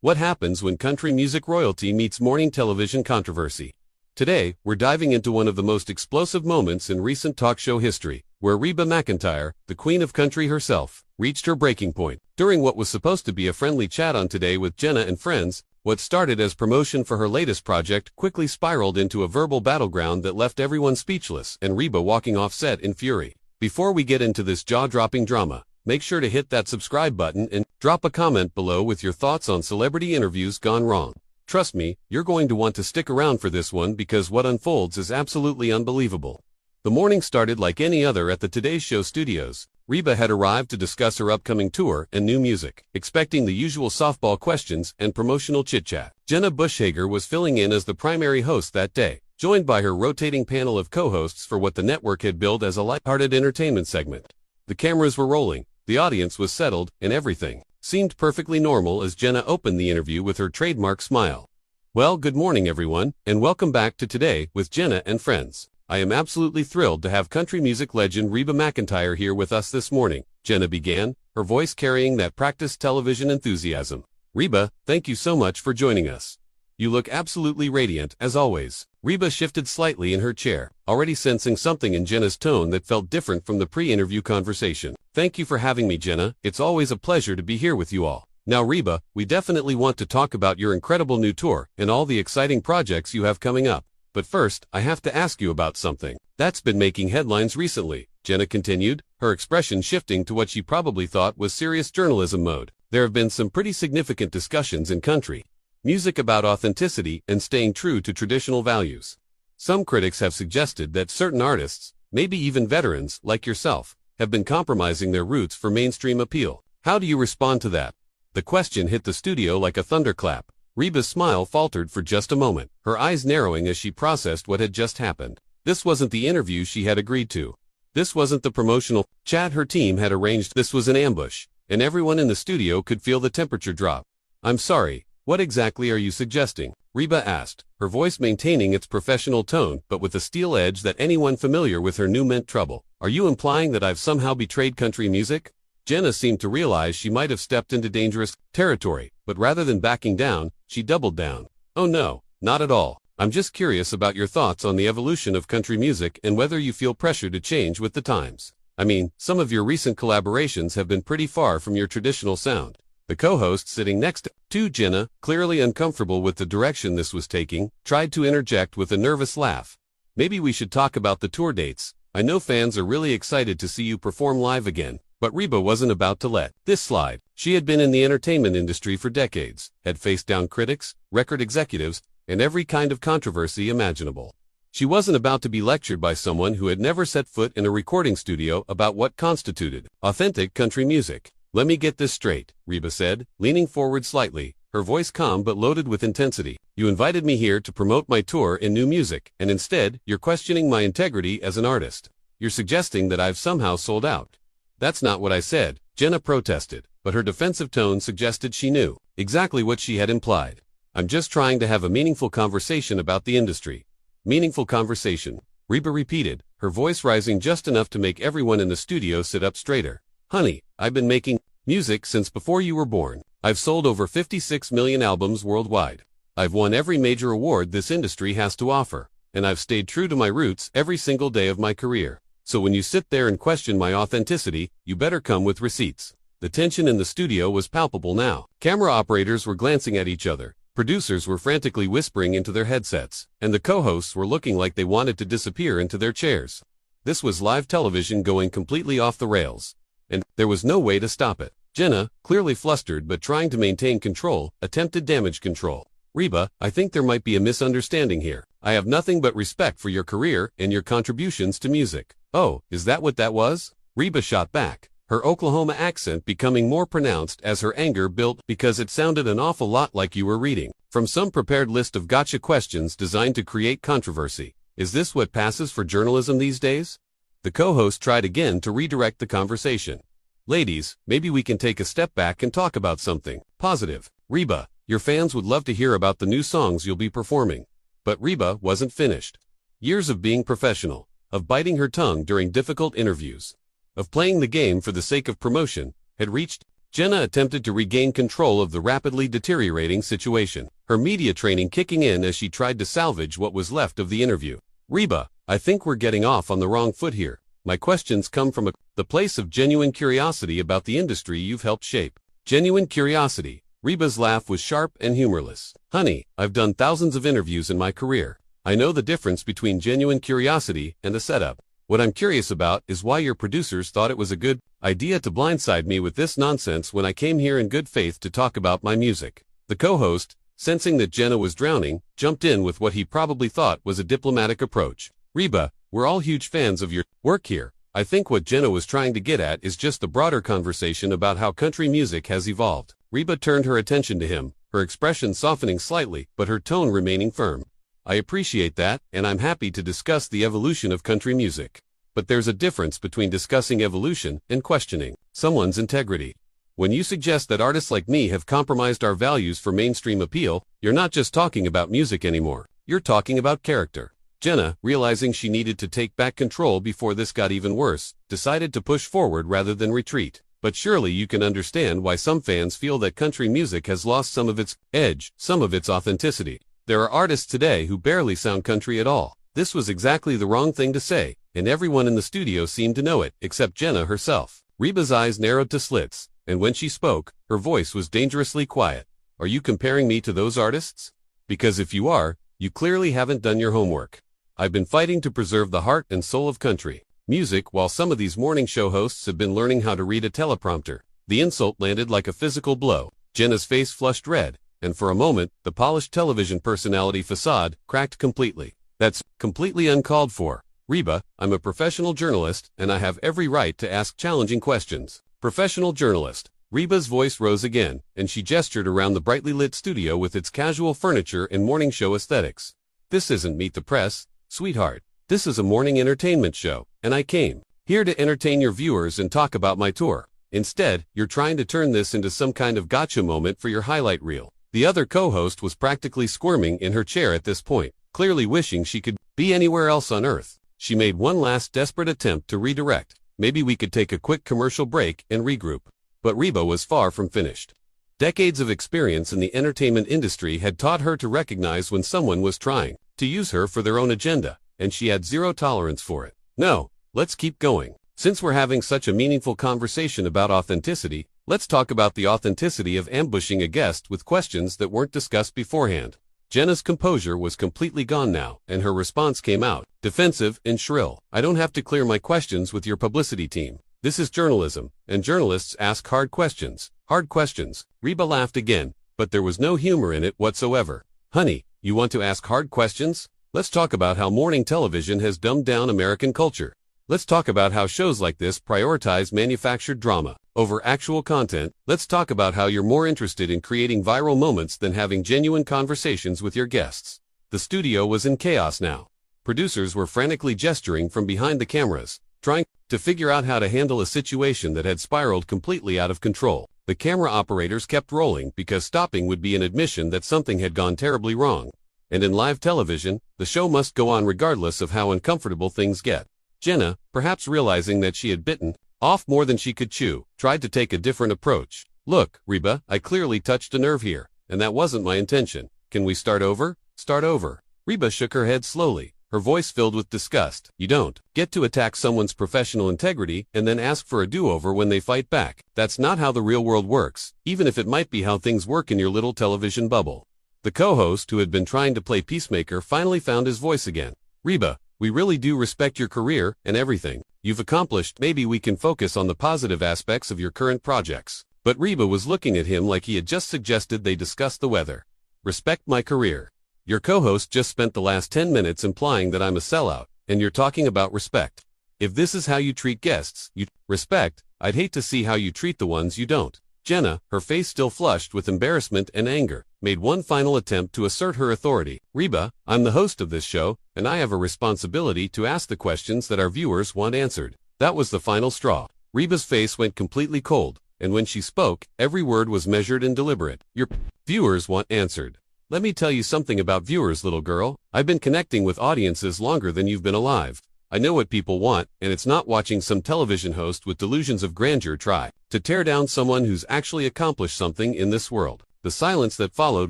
What happens when country music royalty meets morning television controversy? Today, we're diving into one of the most explosive moments in recent talk show history, where Reba McEntire, the queen of country herself, reached her breaking point. During what was supposed to be a friendly chat on Today with Jenna and Friends, what started as promotion for her latest project quickly spiraled into a verbal battleground that left everyone speechless and Reba walking off set in fury. Before we get into this jaw-dropping drama, make sure to hit that subscribe button and drop a comment below with your thoughts on celebrity interviews gone wrong. Trust me, you're going to want to stick around for this one because what unfolds is absolutely unbelievable. The morning started like any other at the Today Show studios. Reba had arrived to discuss her upcoming tour and new music, expecting the usual softball questions and promotional chit-chat. Jenna was filling in as the primary host that day, joined by her rotating panel of co-hosts for what the network had billed as a light-hearted entertainment segment. The cameras were rolling, the audience was settled, and everything seemed perfectly normal as Jenna opened the interview with her trademark smile. Well, good morning everyone, and welcome back to Today with Jenna and Friends. I am absolutely thrilled to have country music legend Reba McEntire here with us this morning, Jenna began, her voice carrying that practiced television enthusiasm. Reba, thank you so much for joining us. You look absolutely radiant, as always. Reba shifted slightly in her chair, already sensing something in Jenna's tone that felt different from the pre-interview conversation. Thank you for having me, Jenna. It's always a pleasure to be here with you all. Now Reba, we definitely want to talk about your incredible new tour and all the exciting projects you have coming up. But first, I have to ask you about something that's been making headlines recently, Jenna continued, her expression shifting to what she probably thought was serious journalism mode. There have been some pretty significant discussions in country music about authenticity and staying true to traditional values. Some critics have suggested that certain artists, maybe even veterans like yourself, have been compromising their roots for mainstream appeal. How do you respond to that? The question hit the studio like a thunderclap. Reba's smile faltered for just a moment, her eyes narrowing as she processed what had just happened. This wasn't the interview she had agreed to. This wasn't the promotional chat her team had arranged. This was an ambush, and everyone in the studio could feel the temperature drop. I'm sorry, what exactly are you suggesting? Reba asked, her voice maintaining its professional tone but with a steel edge that anyone familiar with her knew meant trouble. Are you implying that I've somehow betrayed country music? Jenna seemed to realize she might have stepped into dangerous territory, but rather than backing down, she doubled down. Oh no, not at all. I'm just curious about your thoughts on the evolution of country music and whether you feel pressure to change with the times. I mean, some of your recent collaborations have been pretty far from your traditional sound. The co-host sitting next to Jenna, clearly uncomfortable with the direction this was taking, tried to interject with a nervous laugh. Maybe we should talk about the tour dates. I know fans are really excited to see you perform live again. But Reba wasn't about to let this slide. She had been in the entertainment industry for decades, had faced down critics, record executives, and every kind of controversy imaginable. She wasn't about to be lectured by someone who had never set foot in a recording studio about what constituted authentic country music. Let me get this straight, Reba said, leaning forward slightly, her voice calm but loaded with intensity. You invited me here to promote my tour and new music, and instead, you're questioning my integrity as an artist. You're suggesting that I've somehow sold out. That's not what I said, Jenna protested, but her defensive tone suggested she knew exactly what she had implied. I'm just trying to have a meaningful conversation about the industry. Meaningful conversation, Reba repeated, her voice rising just enough to make everyone in the studio sit up straighter. Honey, I've been making music since before you were born. I've sold over 56 million albums worldwide. I've won every major award this industry has to offer, and I've stayed true to my roots every single day of my career. So when you sit there and question my authenticity, you better come with receipts. The tension in the studio was palpable now. Camera operators were glancing at each other, producers were frantically whispering into their headsets, and the co-hosts were looking like they wanted to disappear into their chairs. This was live television going completely off the rails, and there was no way to stop it. Jenna, clearly flustered but trying to maintain control, attempted damage control. Reba, I think there might be a misunderstanding here. I have nothing but respect for your career and your contributions to music. Oh, is that what that was? Reba shot back, her Oklahoma accent becoming more pronounced as her anger built because it sounded an awful lot like you were reading from some prepared list of gotcha questions designed to create controversy. Is this what passes for journalism these days? The co-host tried again to redirect the conversation. Ladies, maybe we can take a step back and talk about something positive. Reba, your fans would love to hear about the new songs you'll be performing. But Reba wasn't finished. Years of being professional, of biting her tongue during difficult interviews, of playing the game for the sake of promotion, had reached Jenna attempted to regain control of the rapidly deteriorating situation, her media training kicking in as she tried to salvage what was left of the interview. Reba, I think we're getting off on the wrong foot here. My questions come from the place of genuine curiosity about the industry you've helped shape. Genuine curiosity. Reba's laugh was sharp and humorless. Honey, I've done thousands of interviews in my career. I know the difference between genuine curiosity and a setup. What I'm curious about is why your producers thought it was a good idea to blindside me with this nonsense when I came here in good faith to talk about my music. The co-host, sensing that Jenna was drowning, jumped in with what he probably thought was a diplomatic approach. Reba, we're all huge fans of your work here. I think what Jenna was trying to get at is just the broader conversation about how country music has evolved. Reba turned her attention to him, her expression softening slightly, but her tone remaining firm. I appreciate that, and I'm happy to discuss the evolution of country music. But there's a difference between discussing evolution and questioning someone's integrity. When you suggest that artists like me have compromised our values for mainstream appeal, you're not just talking about music anymore. You're talking about character. Jenna, realizing she needed to take back control before this got even worse, decided to push forward rather than retreat. But surely you can understand why some fans feel that country music has lost some of its edge, some of its authenticity. There are artists today who barely sound country at all. This was exactly the wrong thing to say, and everyone in the studio seemed to know it, except Jenna herself. Reba's eyes narrowed to slits, and when she spoke, her voice was dangerously quiet. Are you comparing me to those artists? Because if you are, you clearly haven't done your homework. I've been fighting to preserve the heart and soul of country music while some of these morning show hosts have been learning how to read a teleprompter. The insult landed like a physical blow. Jenna's face flushed red, and for a moment, the polished television personality facade cracked completely. That's completely uncalled for. Reba, I'm a professional journalist, and I have every right to ask challenging questions. Professional journalist. Reba's voice rose again, and she gestured around the brightly lit studio with its casual furniture and morning show aesthetics. This isn't Meet the Press, sweetheart. This is a morning entertainment show, and I came here to entertain your viewers and talk about my tour. Instead, you're trying to turn this into some kind of gotcha moment for your highlight reel. The other co-host was practically squirming in her chair at this point, clearly wishing she could be anywhere else on earth. She made one last desperate attempt to redirect. Maybe we could take a quick commercial break and regroup. But Reba was far from finished. Decades of experience in the entertainment industry had taught her to recognize when someone was trying to use her for their own agenda, and she had zero tolerance for it. No, let's keep going. Since we're having such a meaningful conversation about authenticity, let's talk about the authenticity of ambushing a guest with questions that weren't discussed beforehand. Jenna's composure was completely gone now, and her response came out, defensive and shrill. I don't have to clear my questions with your publicity team. This is journalism, and journalists ask hard questions. Hard questions. Reba laughed again, but there was no humor in it whatsoever. Honey, you want to ask hard questions? Let's talk about how morning television has dumbed down American culture. Let's talk about how shows like this prioritize manufactured drama over actual content. Let's talk about how you're more interested in creating viral moments than having genuine conversations with your guests. The studio was in chaos now. Producers were frantically gesturing from behind the cameras, trying to figure out how to handle a situation that had spiraled completely out of control. The camera operators kept rolling because stopping would be an admission that something had gone terribly wrong. And in live television, the show must go on regardless of how uncomfortable things get. Jenna, perhaps realizing that she had bitten off more than she could chew, tried to take a different approach. Look, Reba, I clearly touched a nerve here, and that wasn't my intention. Can we start over? Start over. Reba shook her head slowly, her voice filled with disgust. You don't get to attack someone's professional integrity and then ask for a do-over when they fight back. That's not how the real world works, even if it might be how things work in your little television bubble. The co-host, who had been trying to play peacemaker, finally found his voice again. Reba, we really do respect your career and everything you've accomplished. Maybe we can focus on the positive aspects of your current projects. But Reba was looking at him like he had just suggested they discuss the weather. Respect my career. Your co-host just spent the last 10 minutes implying that I'm a sellout, and you're talking about respect. If this is how you treat guests, respect, I'd hate to see how you treat the ones you don't. Jenna, her face still flushed with embarrassment and anger, made one final attempt to assert her authority. Reba, I'm the host of this show, and I have a responsibility to ask the questions that our viewers want answered. That was the final straw. Reba's face went completely cold, and when she spoke, every word was measured and deliberate. Your viewers want answered. Let me tell you something about viewers, little girl. I've been connecting with audiences longer than you've been alive. I know what people want, and it's not watching some television host with delusions of grandeur try to tear down someone who's actually accomplished something in this world. The silence that followed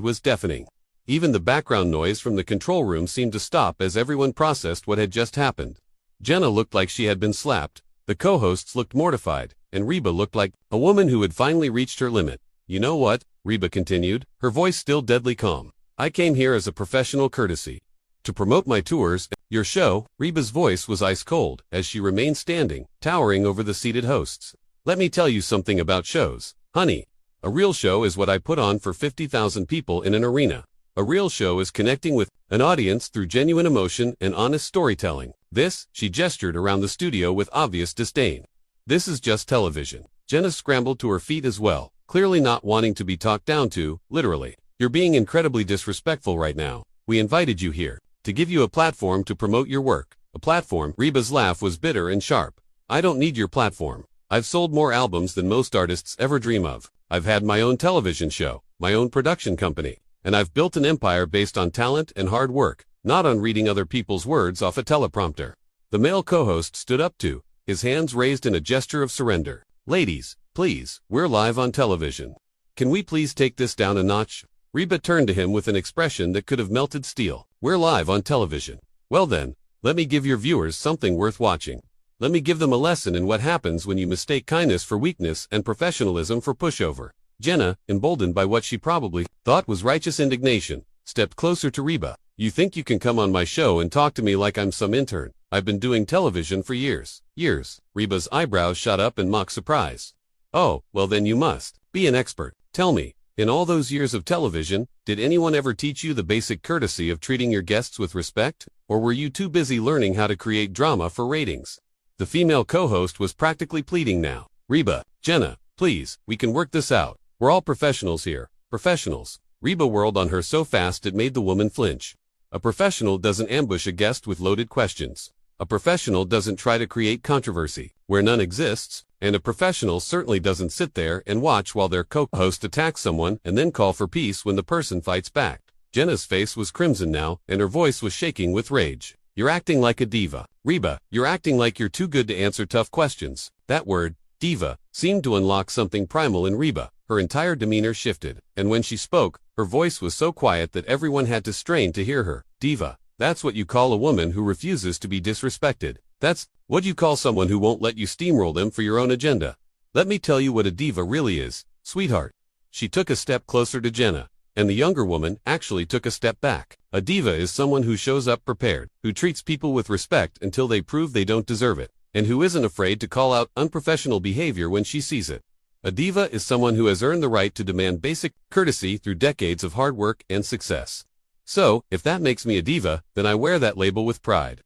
was deafening. Even the background noise from the control room seemed to stop as everyone processed what had just happened. Jenna looked like she had been slapped, the co-hosts looked mortified, and Reba looked like a woman who had finally reached her limit. You know what? Reba continued, her voice still deadly calm. I came here as a professional courtesy to promote my tours, your show. Reba's voice was ice cold as she remained standing, towering over the seated hosts. Let me tell you something about shows, honey. A real show is what I put on for 50,000 people in an arena. A real show is connecting with an audience through genuine emotion and honest storytelling. This, she gestured around the studio with obvious disdain. This is just television. Jenna scrambled to her feet as well, clearly not wanting to be talked down to, literally. You're being incredibly disrespectful right now. We invited you here to give you a platform to promote your work. A platform? Reba's laugh was bitter and sharp. I don't need your platform. I've sold more albums than most artists ever dream of. I've had my own television show, my own production company, and I've built an empire based on talent and hard work, not on reading other people's words off a teleprompter. The male co-host stood up too, his hands raised in a gesture of surrender. Ladies, please, we're live on television. Can we please take this down a notch? Reba turned to him with an expression that could have melted steel. We're live on television. Well then, let me give your viewers something worth watching. Let me give them a lesson in what happens when you mistake kindness for weakness and professionalism for pushover. Jenna, emboldened by what she probably thought was righteous indignation, stepped closer to Reba. You think you can come on my show and talk to me like I'm some intern? I've been doing television for years. Years. Reba's eyebrows shot up in mock surprise. Oh, well then you must be an expert. Tell me, in all those years of television, did anyone ever teach you the basic courtesy of treating your guests with respect? Or were you too busy learning how to create drama for ratings? The female co-host was practically pleading now. Reba, Jenna, please, we can work this out. We're all professionals here. Professionals. Reba whirled on her so fast it made the woman flinch. A professional doesn't ambush a guest with loaded questions. A professional doesn't try to create controversy where none exists, and a professional certainly doesn't sit there and watch while their co-host attacks someone and then call for peace when the person fights back. Jenna's face was crimson now, and her voice was shaking with rage. You're acting like a diva. Reba, you're acting like you're too good to answer tough questions. That word, diva, seemed to unlock something primal in Reba. Her entire demeanor shifted, and when she spoke, her voice was so quiet that everyone had to strain to hear her. Diva. That's what you call a woman who refuses to be disrespected. That's what you call someone who won't let you steamroll them for your own agenda. Let me tell you what a diva really is, sweetheart. She took a step closer to Jenna, and the younger woman actually took a step back. A diva is someone who shows up prepared, who treats people with respect until they prove they don't deserve it, and who isn't afraid to call out unprofessional behavior when she sees it. A diva is someone who has earned the right to demand basic courtesy through decades of hard work and success. So, if that makes me a diva, then I wear that label with pride.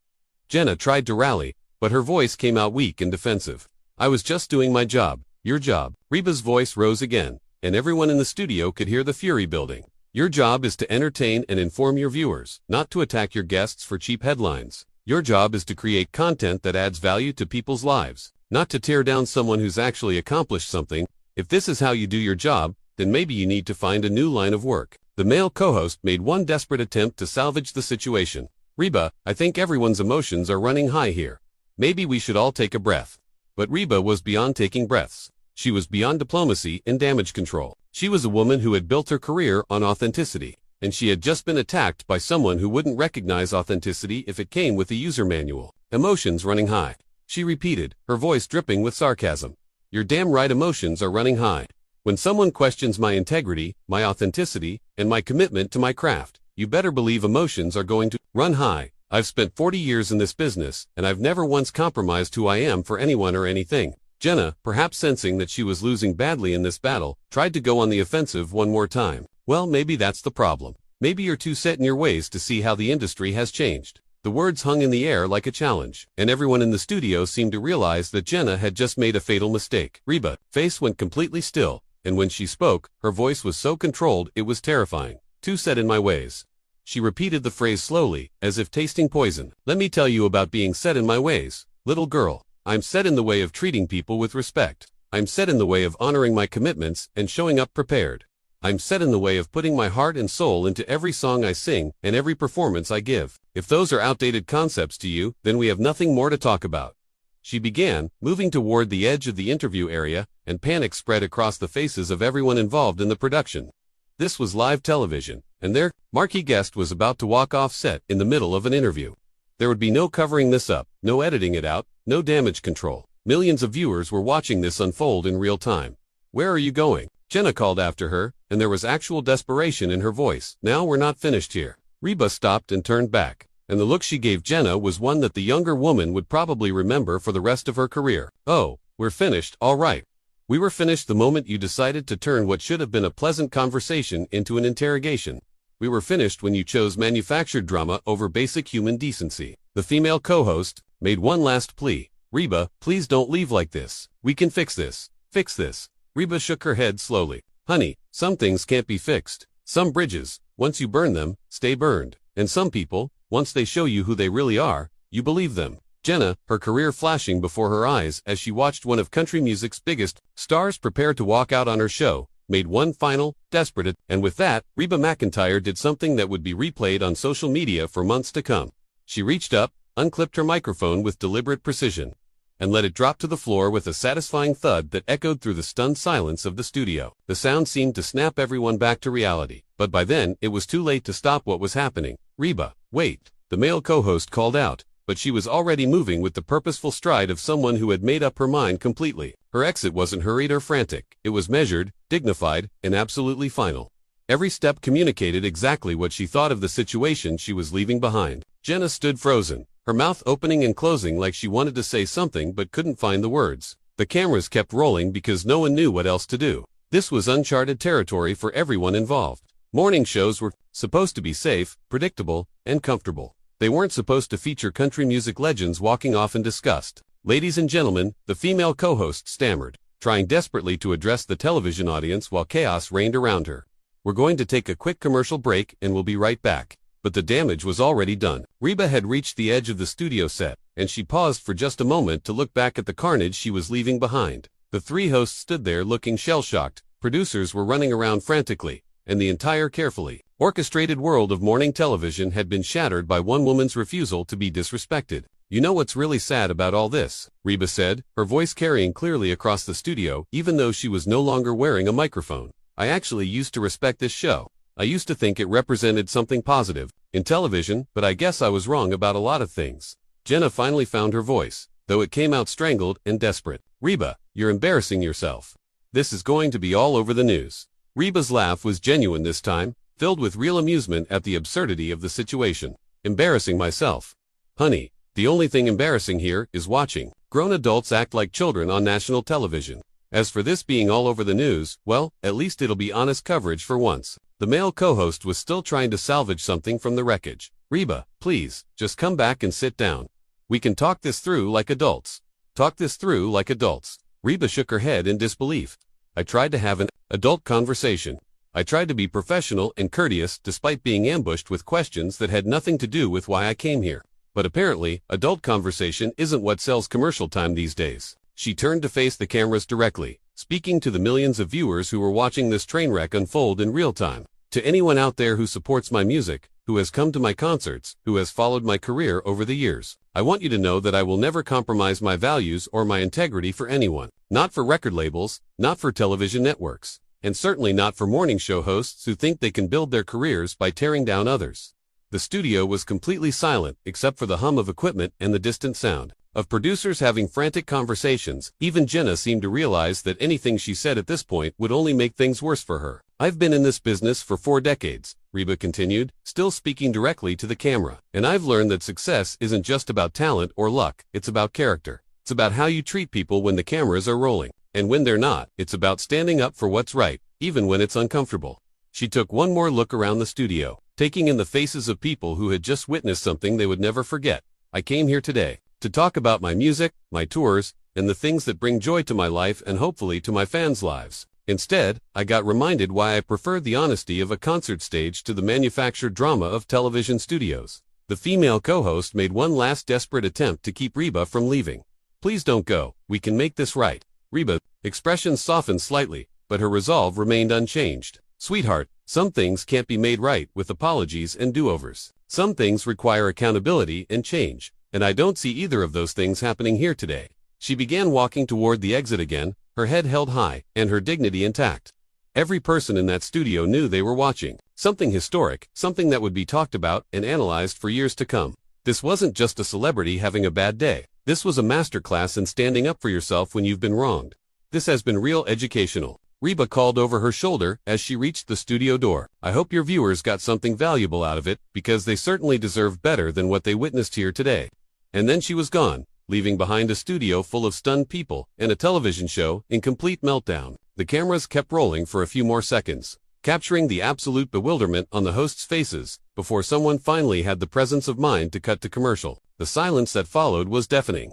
Jenna tried to rally, but her voice came out weak and defensive. I was just doing my job. Your job. Reba's voice rose again, and everyone in the studio could hear the fury building. Your job is to entertain and inform your viewers, not to attack your guests for cheap headlines. Your job is to create content that adds value to people's lives, not to tear down someone who's actually accomplished something. If this is how you do your job, then maybe you need to find a new line of work. The male co-host made one desperate attempt to salvage the situation. Reba, I think everyone's emotions are running high here. Maybe we should all take a breath. But Reba was beyond taking breaths. She was beyond diplomacy and damage control. She was a woman who had built her career on authenticity, and she had just been attacked by someone who wouldn't recognize authenticity if it came with a user manual. Emotions running high. She repeated, her voice dripping with sarcasm. You're damn right, emotions are running high. When someone questions my integrity, my authenticity, and my commitment to my craft, you better believe emotions are going to run high. I've spent 40 years in this business, and I've never once compromised who I am for anyone or anything. Jenna, perhaps sensing that she was losing badly in this battle, tried to go on the offensive one more time. Well, maybe that's the problem. Maybe you're too set in your ways to see how the industry has changed. The words hung in the air like a challenge, and everyone in the studio seemed to realize that Jenna had just made a fatal mistake. Reba's face went completely still, and when she spoke, her voice was so controlled it was terrifying. Too set in my ways. She repeated the phrase slowly, as if tasting poison. Let me tell you about being set in my ways. Little girl, I'm set in the way of treating people with respect. I'm set in the way of honoring my commitments and showing up prepared. I'm set in the way of putting my heart and soul into every song I sing and every performance I give. If those are outdated concepts to you, then we have nothing more to talk about." She began, moving toward the edge of the interview area, and panic spread across the faces of everyone involved in the production. This was live television, and their marquee guest was about to walk off set in the middle of an interview. There would be no covering this up, no editing it out, no damage control. Millions of viewers were watching this unfold in real time. "Where are you going?" Jenna called after her, and there was actual desperation in her voice. "Now we're not finished here." Reba stopped and turned back, and the look she gave Jenna was one that the younger woman would probably remember for the rest of her career. "Oh, we're finished, all right. We were finished the moment you decided to turn what should have been a pleasant conversation into an interrogation. We were finished when you chose manufactured drama over basic human decency." The female co-host made one last plea. "Reba, please don't leave like this. We can fix this. Fix this." Reba shook her head slowly. "Honey, some things can't be fixed. Some bridges, once you burn them, stay burned. And some people, once they show you who they really are, you believe them." Jenna, her career flashing before her eyes as she watched one of country music's biggest stars prepare to walk out on her show, made one final, desperate, and with that, Reba McEntire did something that would be replayed on social media for months to come. She reached up, unclipped her microphone with deliberate precision, and let it drop to the floor with a satisfying thud that echoed through the stunned silence of the studio. The sound seemed to snap everyone back to reality, but by then, it was too late to stop what was happening. "Reba, wait," the male co-host called out, but she was already moving with the purposeful stride of someone who had made up her mind completely. Her exit wasn't hurried or frantic. It was measured, dignified, and absolutely final. Every step communicated exactly what she thought of the situation she was leaving behind. Jenna stood frozen, her mouth opening and closing like she wanted to say something but couldn't find the words. The cameras kept rolling because no one knew what else to do. This was uncharted territory for everyone involved. Morning shows were supposed to be safe, predictable, and comfortable. They weren't supposed to feature country music legends walking off in disgust. "Ladies and gentlemen," the female co-host stammered, trying desperately to address the television audience while chaos reigned around her. "We're going to take a quick commercial break and we'll be right back." But the damage was already done. Reba had reached the edge of the studio set, and she paused for just a moment to look back at the carnage she was leaving behind. The three hosts stood there looking shell-shocked, producers were running around frantically, and the entire carefully orchestrated world of morning television had been shattered by one woman's refusal to be disrespected. "You know what's really sad about all this?" Reba said, her voice carrying clearly across the studio, even though she was no longer wearing a microphone. "I actually used to respect this show. I used to think it represented something positive in television, but I guess I was wrong about a lot of things." Jenna finally found her voice, though it came out strangled and desperate. "Reba, you're embarrassing yourself. This is going to be all over the news." Reba's laugh was genuine this time, filled with real amusement at the absurdity of the situation. "Embarrassing myself? Honey, the only thing embarrassing here is watching grown adults act like children on national television. As for this being all over the news, well, at least it'll be honest coverage for once." The male co-host was still trying to salvage something from the wreckage. "Reba, please, just come back and sit down. We can talk this through like adults. Talk this through like adults." Reba shook her head in disbelief. "I tried to have an adult conversation. I tried to be professional and courteous despite being ambushed with questions that had nothing to do with why I came here. But apparently, adult conversation isn't what sells commercial time these days." She turned to face the cameras directly, speaking to the millions of viewers who were watching this train wreck unfold in real time. "To anyone out there who supports my music, who has come to my concerts, who has followed my career over the years, I want you to know that I will never compromise my values or my integrity for anyone. Not for record labels, not for television networks, and certainly not for morning show hosts who think they can build their careers by tearing down others." The studio was completely silent except for the hum of equipment and the distant sound of producers having frantic conversations. Even Jenna seemed to realize that anything she said at this point would only make things worse for her. "I've been in this business for 4 decades, Reba continued, still speaking directly to the camera. "And I've learned that success isn't just about talent or luck, it's about character. It's about how you treat people when the cameras are rolling. And when they're not, it's about standing up for what's right, even when it's uncomfortable." She took one more look around the studio, taking in the faces of people who had just witnessed something they would never forget. "I came here today to talk about my music, my tours, and the things that bring joy to my life and hopefully to my fans' lives. Instead, I got reminded why I prefer the honesty of a concert stage to the manufactured drama of television studios." The female co-host made one last desperate attempt to keep Reba from leaving. "Please don't go, we can make this right." Reba's expression softened slightly, but her resolve remained unchanged. Sweetheart, some things can't be made right with apologies and do-overs. Some things require accountability and change, and I don't see either of those things happening here today. She began walking toward the exit again, her head held high, and her dignity intact. Every person in that studio knew they were watching. Something historic, something that would be talked about and analyzed for years to come. This wasn't just a celebrity having a bad day. This was a masterclass in standing up for yourself when you've been wronged. This has been real educational. Reba called over her shoulder as she reached the studio door. I hope your viewers got something valuable out of it, because they certainly deserve better than what they witnessed here today. And then she was gone, leaving behind a studio full of stunned people and a television show in complete meltdown. The cameras kept rolling for a few more seconds, capturing the absolute bewilderment on the hosts' faces, before someone finally had the presence of mind to cut to commercial. The silence that followed was deafening.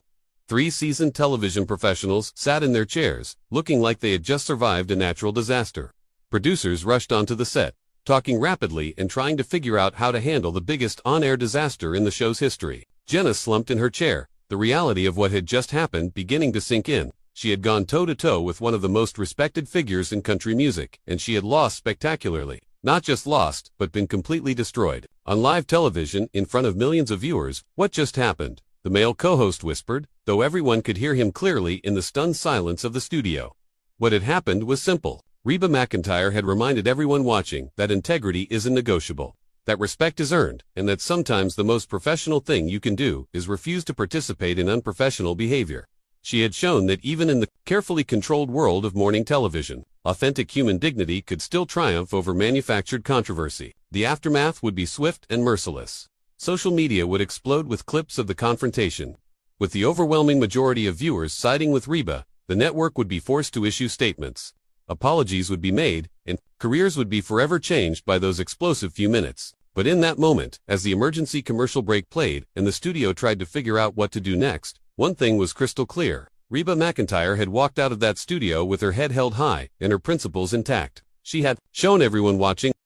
3 seasoned television professionals sat in their chairs, looking like they had just survived a natural disaster. Producers rushed onto the set, talking rapidly and trying to figure out how to handle the biggest on-air disaster in the show's history. Jenna slumped in her chair, the reality of what had just happened beginning to sink in. She had gone toe-to-toe with one of the most respected figures in country music, and she had lost spectacularly. Not just lost, but been completely destroyed. On live television, in front of millions of viewers, what just happened? The male co-host whispered, though everyone could hear him clearly in the stunned silence of the studio. What had happened was simple. Reba McEntire had reminded everyone watching that integrity isn't negotiable, that respect is earned, and that sometimes the most professional thing you can do is refuse to participate in unprofessional behavior. She had shown that even in the carefully controlled world of morning television, authentic human dignity could still triumph over manufactured controversy. The aftermath would be swift and merciless. Social media would explode with clips of the confrontation. With the overwhelming majority of viewers siding with Reba, the network would be forced to issue statements. Apologies would be made, and careers would be forever changed by those explosive few minutes. But in that moment, as the emergency commercial break played and the studio tried to figure out what to do next, one thing was crystal clear. Reba McEntire had walked out of that studio with her head held high and her principles intact. She had shown everyone watching